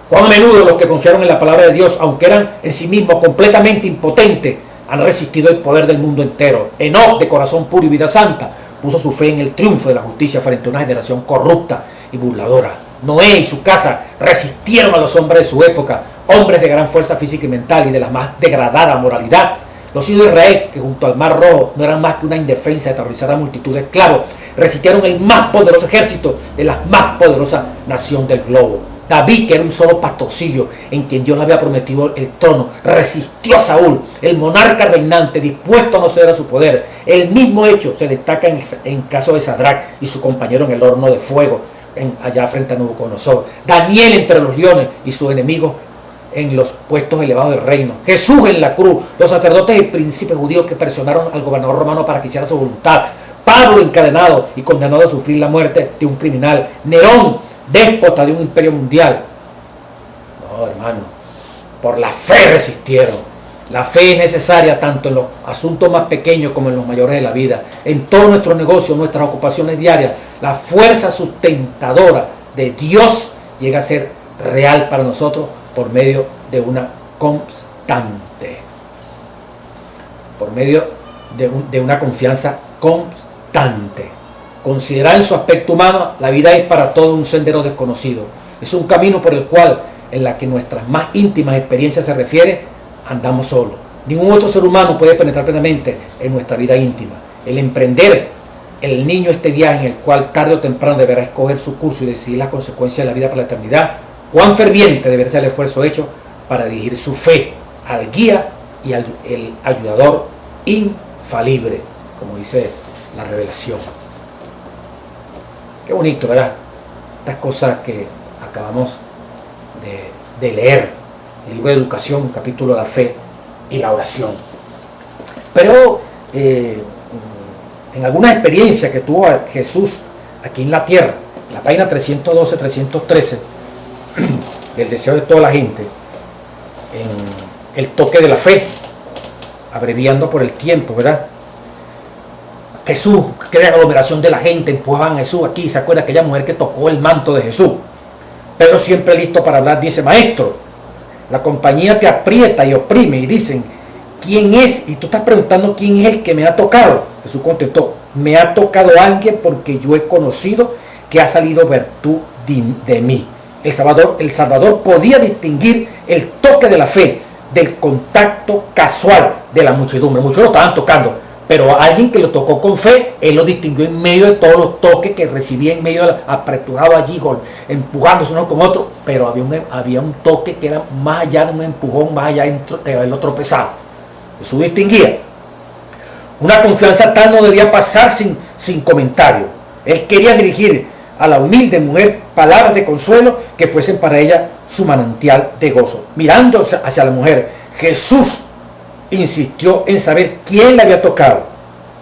Cuán a menudo los que confiaron en la palabra de Dios, aunque eran en sí mismos completamente impotentes, han resistido el poder del mundo entero. Enoc, de corazón puro y vida santa, puso su fe en el triunfo de la justicia frente a una generación corrupta y burladora. Noé y su casa resistieron a los hombres de su época, hombres de gran fuerza física y mental y de la más degradada moralidad. Los hijos de Israel, que junto al Mar Rojo no eran más que una indefensa de aterrorizar a multitud de esclavos, resistieron el más poderoso ejército de la más poderosa nación del globo. David, que era un solo pastorcillo en quien Dios le había prometido el trono, resistió a Saúl, el monarca reinante, dispuesto a no ceder a su poder. El mismo hecho se destaca en caso de Sadrach y su compañero en el horno de fuego, allá frente a Nabucodonosor. Daniel entre los leones y sus enemigos en los puestos elevados del reino. Jesús en la cruz, los sacerdotes y príncipes judíos que presionaron al gobernador romano para que hiciera su voluntad. Pablo encadenado y condenado a sufrir la muerte de un criminal. Nerón, déspota de un imperio mundial. No, hermano, por la fe resistieron. La fe es necesaria tanto en los asuntos más pequeños como en los mayores de la vida. En todos nuestros negocios, nuestras ocupaciones diarias, la fuerza sustentadora de Dios llega a ser real para nosotros por medio de una constante, por medio de una confianza constante. Considerada en su aspecto humano, la vida es para todos un sendero desconocido. Es un camino por el cual, en la que nuestras más íntimas experiencias se refiere, andamos solos. Ningún otro ser humano puede penetrar plenamente en nuestra vida íntima. El emprender el niño este viaje en el cual tarde o temprano deberá escoger su curso y decidir las consecuencias de la vida para la eternidad, cuán ferviente deberá ser el esfuerzo hecho para dirigir su fe al guía y al el ayudador infalible, como dice la revelación. Qué bonito, ¿verdad? Estas cosas que acabamos de leer, el libro de Educación, capítulo de la fe y la oración. Pero en algunas experiencias que tuvo Jesús aquí en la tierra, en la página 312-313, del deseo de toda la gente en el toque de la fe, abreviando por el tiempo, ¿verdad? Jesús, crea aglomeración de la gente, empujaban a Jesús aquí. ¿Se acuerda aquella mujer que tocó el manto de Jesús? Pedro, siempre listo para hablar, dice: maestro, la compañía te aprieta y oprime, y dicen: ¿quién es? Y tú estás preguntando: ¿quién es el que me ha tocado? Jesús contestó: me ha tocado alguien porque yo he conocido que ha salido virtud de mí. El Salvador podía distinguir el toque de la fe del contacto casual de la muchedumbre. Muchos lo estaban tocando, pero alguien que lo tocó con fe, él lo distinguió en medio de todos los toques que recibía, en medio de apretujado allí, empujándose uno con otro. Pero había un toque que era más allá de un empujón, más allá de haberlo tropezado. Jesús distinguía. Una confianza tal no debía pasar sin comentario. Él quería dirigir a la humilde mujer palabras de consuelo que fuesen para ella su manantial de gozo. Mirando hacia la mujer, Jesús insistió en saber quién la había tocado.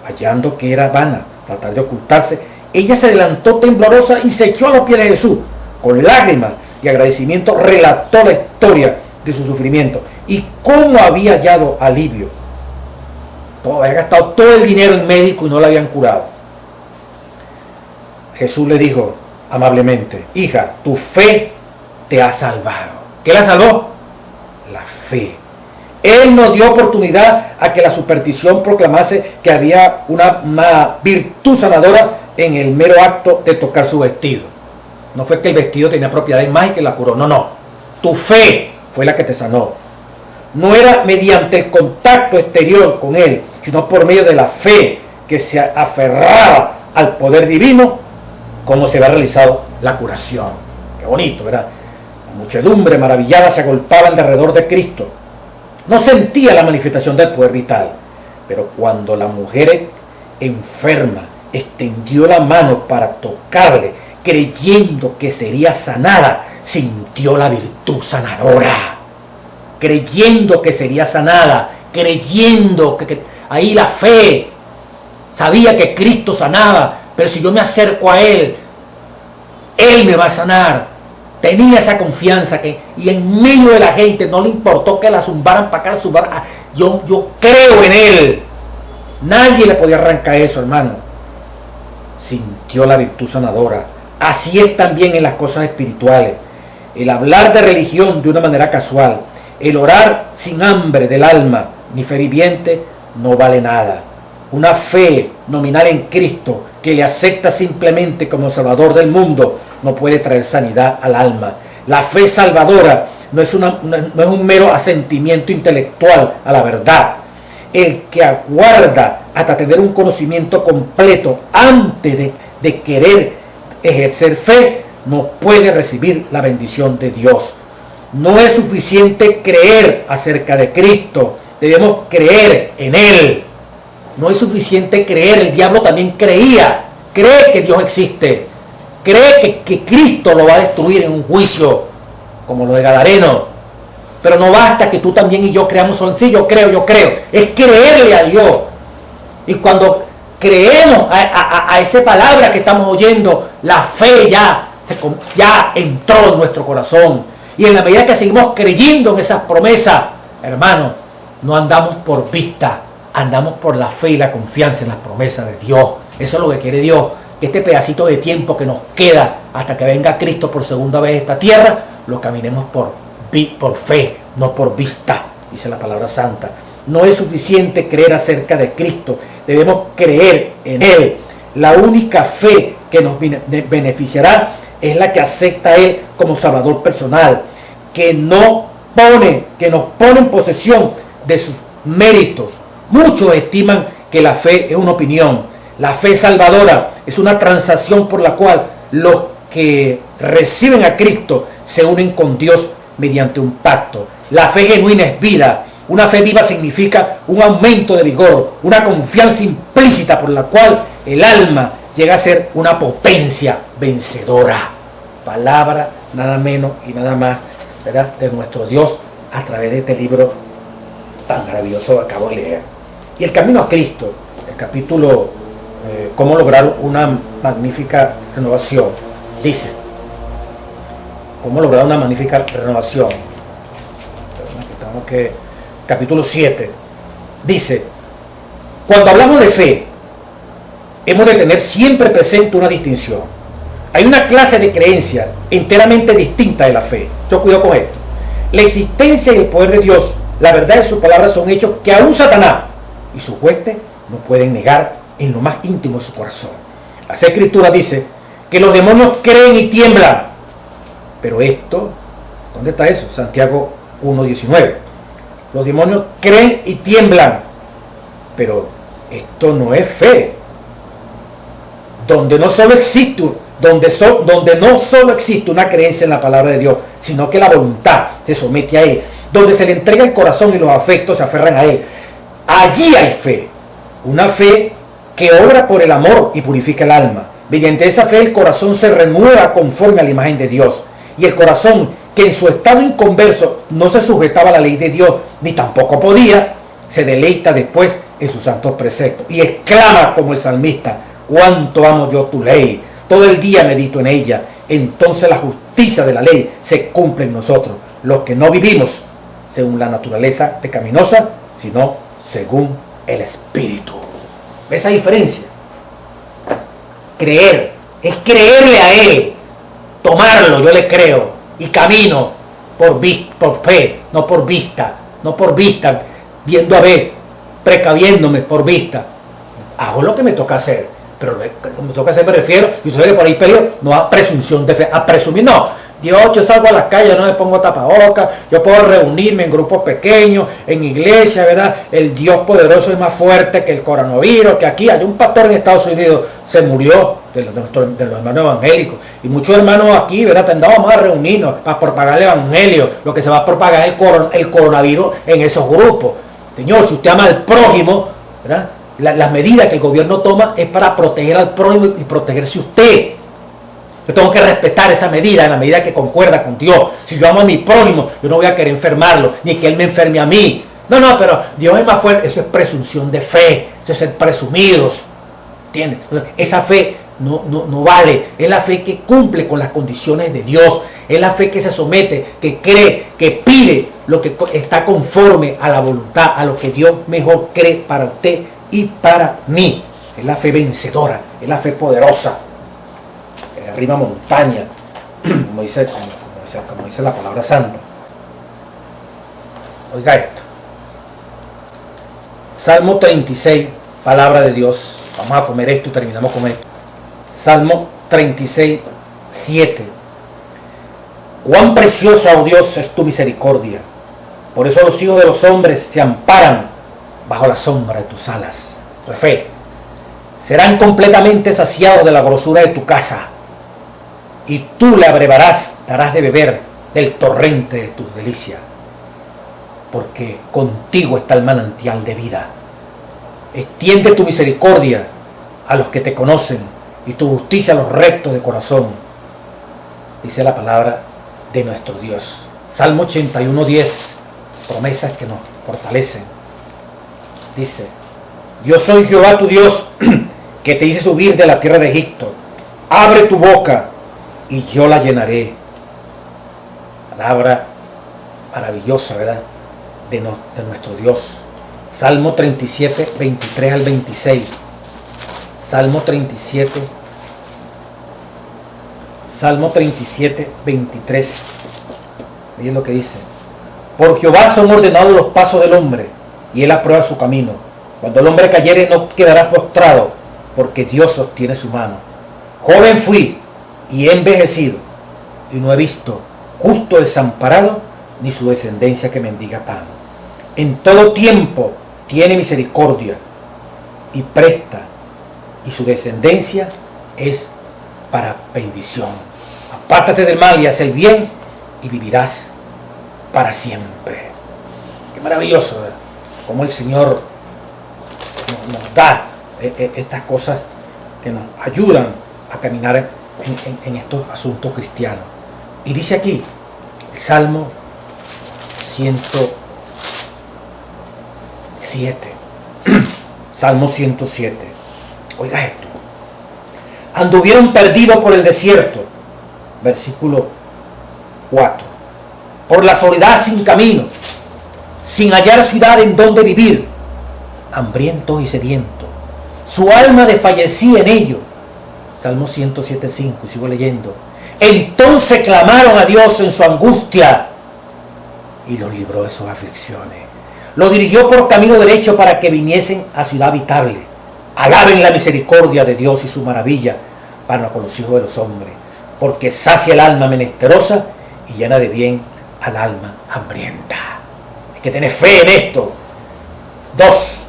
Hallando que era vana tratar de ocultarse, ella se adelantó temblorosa y se echó a los pies de Jesús. Con lágrimas y agradecimiento relató la historia de su sufrimiento y cómo había hallado alivio. Había gastado todo el dinero en médico y no la habían curado. Jesús le dijo amablemente: hija, tu fe te ha salvado. ¿Qué la salvó? La fe. Él no dio oportunidad a que la superstición proclamase que había una virtud sanadora en el mero acto de tocar su vestido. No fue que el vestido tenía propiedades mágicas que la curó. No. Tu fe fue la que te sanó. No era mediante el contacto exterior con él, sino por medio de la fe que se aferraba al poder divino, como se había realizado la curación. Qué bonito, ¿verdad? La muchedumbre maravillada se agolpaba alrededor de Cristo. No sentía la manifestación del poder vital, pero cuando la mujer enferma extendió la mano para tocarle, creyendo que sería sanada, sintió la virtud sanadora. Creyendo que sería sanada, creyendo que ahí la fe, sabía que Cristo sanaba, pero si yo me acerco a Él, Él me va a sanar. Tenía esa confianza y en medio de la gente no le importó que la zumbaran para acá, la zumbaran. Yo creo en Él. Nadie le podía arrancar eso, hermano. Sintió la virtud sanadora. Así es también en las cosas espirituales. El hablar de religión de una manera casual, el orar sin hambre del alma ni fe viviente, no vale nada. Una fe nominal en Cristo que le acepta simplemente como Salvador del mundo no puede traer sanidad al alma. La fe salvadora no es un mero asentimiento intelectual a la verdad. El que aguarda hasta tener un conocimiento completo antes de querer ejercer fe no puede recibir la bendición de Dios. No es suficiente creer acerca de Cristo, debemos creer en Él. No es suficiente creer, el diablo también cree que Dios existe, cree que Cristo lo va a destruir en un juicio, como lo de Gadareno. Pero no basta que tú también y yo creamos, sí, yo creo, es creerle a Dios. Y cuando creemos a esa palabra que estamos oyendo, la fe ya entró en nuestro corazón. Y en la medida que seguimos creyendo en esas promesas, hermano, no andamos por vista, andamos por la fe y la confianza en las promesas de Dios. Eso es lo que quiere Dios, que este pedacito de tiempo que nos queda hasta que venga Cristo por segunda vez a esta tierra, lo caminemos por fe, no por vista, dice la palabra santa. No es suficiente creer acerca de Cristo, debemos creer en Él. La única fe que nos beneficiará es la que acepta a Él como Salvador personal, que nos pone en posesión de sus méritos. Muchos estiman que la fe es una opinión. La fe salvadora es una transacción por la cual los que reciben a Cristo se unen con Dios mediante un pacto. La fe genuina es vida. Una fe viva significa un aumento de vigor, una confianza implícita por la cual el alma llega a ser una potencia vencedora. Palabra nada menos y nada más, ¿verdad?, de nuestro Dios a través de este libro tan maravilloso que acabo de leer. Y el camino a Cristo, el capítulo cómo lograr una magnífica renovación, dice: cómo lograr una magnífica renovación. Capítulo 7 dice: cuando hablamos de fe, hemos de tener siempre presente una distinción. Hay una clase de creencia enteramente distinta de la fe. Yo cuido con esto. La existencia y el poder de Dios, la verdad de su palabra, son hechos que aún Satanás y sus huestes no pueden negar en lo más íntimo de su corazón. La Escritura dice que los demonios creen y tiemblan. Pero esto, ¿dónde está eso? Santiago 1:19. Los demonios creen y tiemblan. Pero esto no es fe. Donde no solo existe una creencia en la palabra de Dios, sino que la voluntad se somete a él, donde se le entrega el corazón y los afectos se aferran a él, allí hay fe. Una fe que obra por el amor y purifica el alma. Mediante esa fe el corazón se renueva conforme a la imagen de Dios. Y el corazón, que en su estado inconverso no se sujetaba a la ley de Dios, ni tampoco podía, se deleita después en sus santos preceptos y exclama como el salmista: cuánto amo yo tu ley, todo el día medito en ella. Entonces la justicia de la ley se cumple en nosotros, los que no vivimos según la naturaleza pecaminosa, sino según el Espíritu. ¿Ves esa diferencia? Creer es creerle a Él, tomarlo, yo le creo y camino por fe, no por vista, viendo a ver, precaviéndome por vista. Hago lo que me toca hacer, pero lo que me toca hacer me refiero, y usted ve que por ahí peligro, no a presunción de fe, a presumir no. Dios, yo salgo a la calle, no me pongo tapabocas, yo puedo reunirme en grupos pequeños, en iglesia, ¿verdad? El Dios poderoso es más fuerte que el coronavirus, que aquí hay un pastor en Estados Unidos, se murió de los hermanos evangélicos, y muchos hermanos aquí, ¿verdad? Vamos a reunirnos para propagar el evangelio, lo que se va a propagar el coronavirus en esos grupos. Señor, si usted ama al prójimo, ¿verdad? Las medidas que el gobierno toma es para proteger al prójimo y protegerse usted. Yo tengo que respetar esa medida en la medida que concuerda con Dios. Si yo amo a mi prójimo, yo no voy a querer enfermarlo, ni que él me enferme a mí. No, pero Dios es más fuerte. Eso es presunción de fe, eso es ser presumidos. ¿Entiendes? Entonces, esa fe no vale. Es la fe que cumple con las condiciones de Dios. Es la fe que se somete, que cree, que pide lo que está conforme a la voluntad, a lo que Dios mejor cree para usted y para mí. Es la fe vencedora, es la fe poderosa. Arriba montaña, como dice la palabra santa. Oiga esto. Salmo 36, palabra de Dios. Vamos a comer esto y terminamos con esto. Salmo 36, 7. Cuán preciosa, oh Dios, es tu misericordia. Por eso los hijos de los hombres se amparan bajo la sombra de tus alas. Fe. Serán completamente saciados de la grosura de tu casa. Y tú le abrevarás, darás de beber del torrente de tus delicias. Porque contigo está el manantial de vida. Extiende tu misericordia a los que te conocen y tu justicia a los rectos de corazón. Dice la palabra de nuestro Dios. Salmo 81:10. Promesas que nos fortalecen. Dice: yo soy Jehová tu Dios, que te hice subir de la tierra de Egipto. Abre tu boca y yo la llenaré. Palabra maravillosa, ¿verdad? De nuestro Dios. Salmo 37, 23 al 26. Salmo 37, 23. Miren lo que dice. Por Jehová son ordenados los pasos del hombre, y él aprueba su camino. Cuando el hombre cayere no quedará postrado, porque Dios sostiene su mano. Joven fui y he envejecido, y no he visto justo desamparado, ni su descendencia que mendiga pan. En todo tiempo tiene misericordia, y presta, y su descendencia es para bendición. Apártate del mal y haz el bien, y vivirás para siempre. Qué maravilloso, ¿verdad? Como el Señor nos da estas cosas que nos ayudan a caminar en estos asuntos cristianos. Y dice aquí el Salmo 107. Salmo 107. Oiga esto. Anduvieron perdidos por el desierto. Versículo 4. Por la soledad sin camino, sin hallar ciudad en donde vivir, hambrientos y sedientos, su alma desfallecía en ello. Salmo 107.5, y sigo leyendo. Entonces clamaron a Dios en su angustia y los libró de sus aflicciones. Los dirigió por camino derecho para que viniesen a ciudad habitable. Alaben la misericordia de Dios y su maravilla para con los hijos de los hombres, porque sacia el alma menesterosa y llena de bien al alma hambrienta. Hay que tener fe en esto. 2.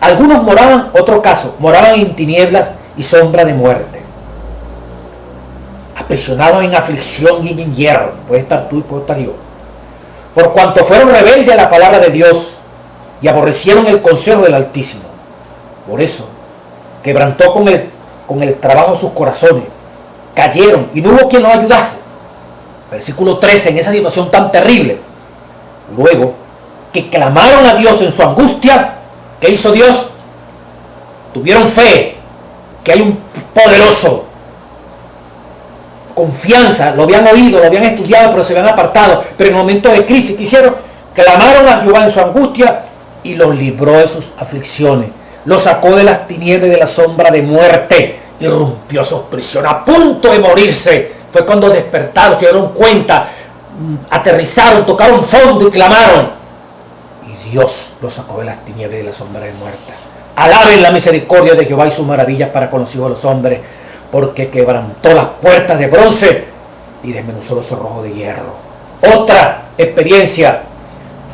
Algunos moraban, otro caso, moraban en tinieblas y sombra de muerte, aprisionados en aflicción y en hierro. Puede estar tú y puede estar yo. Por cuanto fueron rebeldes a la palabra de Dios y aborrecieron el consejo del Altísimo. Por eso quebrantó con el trabajo sus corazones. Cayeron y no hubo quien los ayudase. Versículo 13, en esa situación tan terrible. Luego que clamaron a Dios en su angustia, ¿qué hizo Dios? Tuvieron fe que hay un poderoso. Confianza, lo habían oído, lo habían estudiado, pero se habían apartado. Pero en momentos de crisis, ¿qué hicieron? Clamaron a Jehová en su angustia y los libró de sus aflicciones. Los sacó de las tinieblas y de la sombra de muerte y rompió sus prisiones. A punto de morirse, fue cuando despertaron, se dieron cuenta, aterrizaron, tocaron fondo y clamaron. Y Dios los sacó de las tinieblas y de la sombra de muerte. Alaben la misericordia de Jehová y sus maravillas para con los hijos de los hombres, porque quebrantó las puertas de bronce y desmenuzó los cerrojos de hierro. Otra experiencia.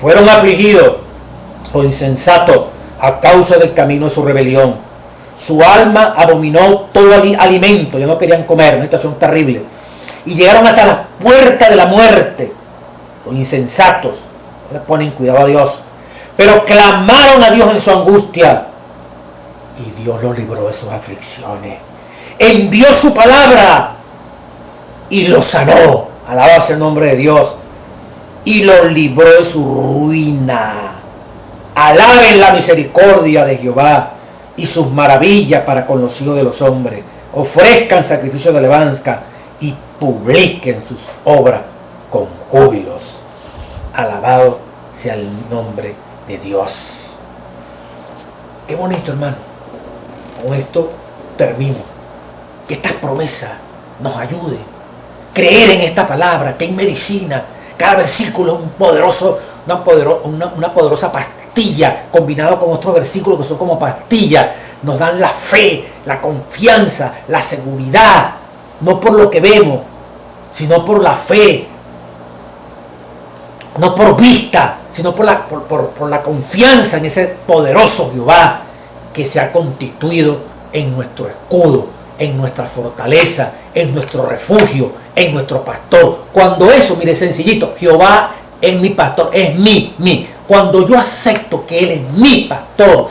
Fueron afligidos los insensatos a causa del camino de su rebelión. Su alma abominó todo alimento, ya no querían comer, una situación terrible. Y llegaron hasta las puertas de la muerte. Los insensatos no le ponen cuidado a Dios, pero clamaron a Dios en su angustia y Dios los libró de sus aflicciones. Envió su palabra y los sanó. Alaba el nombre de Dios. Y los libró de su ruina. Alaben la misericordia de Jehová y sus maravillas para con los hijos de los hombres. Ofrezcan sacrificio de alabanza y publiquen sus obras con júbilos. Alabado sea el nombre de Dios. Qué bonito, hermano. Con esto termino. Que estas promesas nos ayuden. Creer en esta palabra, que es medicina. Cada versículo es una poderosa pastilla, combinado con otros versículos que son como pastillas. Nos dan la fe, la confianza, la seguridad. No por lo que vemos, sino por la fe. No por vista, sino por la confianza en ese poderoso Jehová que se ha constituido en nuestro escudo, en nuestra fortaleza, en nuestro refugio, en nuestro pastor. Cuando eso, mire, sencillito, Jehová es mi pastor, es mi. Cuando yo acepto que Él es mi pastor,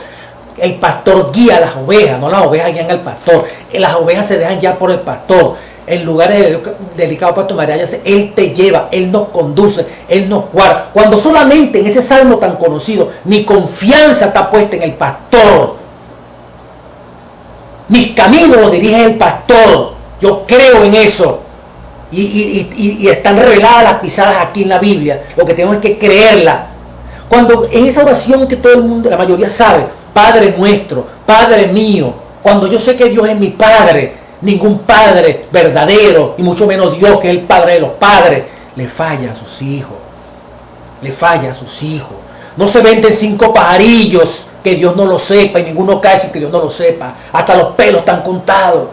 el pastor guía a las ovejas, no las ovejas guían al pastor, las ovejas se dejan guiar por el pastor. En lugares delicados para tomar allá, Él te lleva, Él nos conduce, Él nos guarda. Cuando solamente en ese salmo tan conocido, mi confianza está puesta en el pastor. Mis caminos los dirige el pastor. Yo creo en eso. Y están reveladas las pisadas aquí en la Biblia. Lo que tengo es que creerla. Cuando en esa oración que todo el mundo, la mayoría sabe, Padre nuestro, Padre mío, cuando yo sé que Dios es mi Padre, ningún padre verdadero, y mucho menos Dios, que es el Padre de los padres, le falla a sus hijos. Le falla a sus hijos. No se venden 5 pajarillos que Dios no lo sepa, y ninguno cae sin que Dios no lo sepa. Hasta los pelos están contados.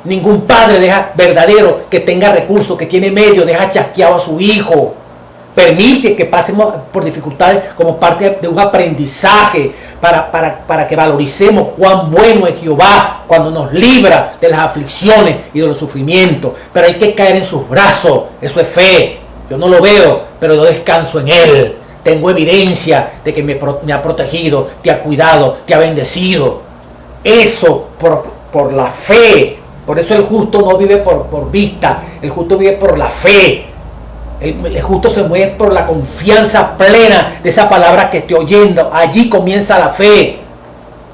Ningún padre verdadero que tenga recursos, que tiene medios, deja chasqueado a su hijo. Permite que pasemos por dificultades como parte de un aprendizaje para que valoricemos cuán bueno es Jehová cuando nos libra de las aflicciones y de los sufrimientos. Pero hay que caer en sus brazos. Eso es fe. Yo no lo veo, pero yo descanso en Él. Tengo evidencia de que me ha protegido, te ha cuidado, te ha bendecido. Eso por la fe. Por eso el justo no vive por vista. El justo vive por la fe. El justo se mueve por la confianza plena de esa palabra que estoy oyendo. Allí comienza la fe.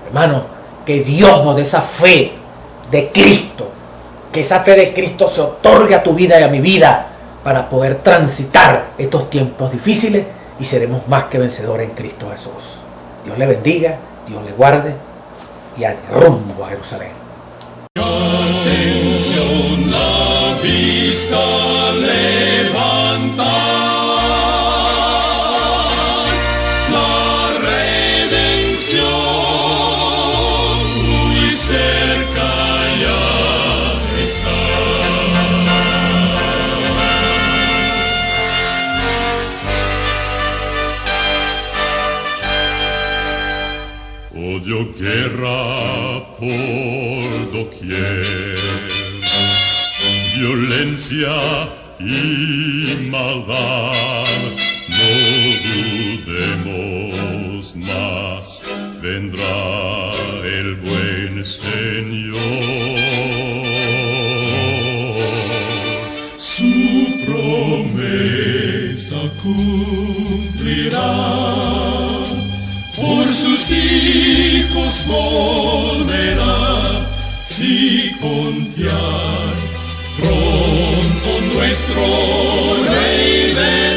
Hermano, que Dios nos dé esa fe de Cristo. Que esa fe de Cristo se otorgue a tu vida y a mi vida, para poder transitar estos tiempos difíciles y seremos más que vencedores en Cristo Jesús. Dios le bendiga, Dios le guarde y a rumbo a Jerusalén. Atención, la vista levanta, la redención muy cerca ya está. Odio guerra por doquier, violencia y maldad. No dudemos más, vendrá el buen Señor. Su promesa cumplirá, por sus hijos volverá, si confiar, pronto nuestro Rey vendrá.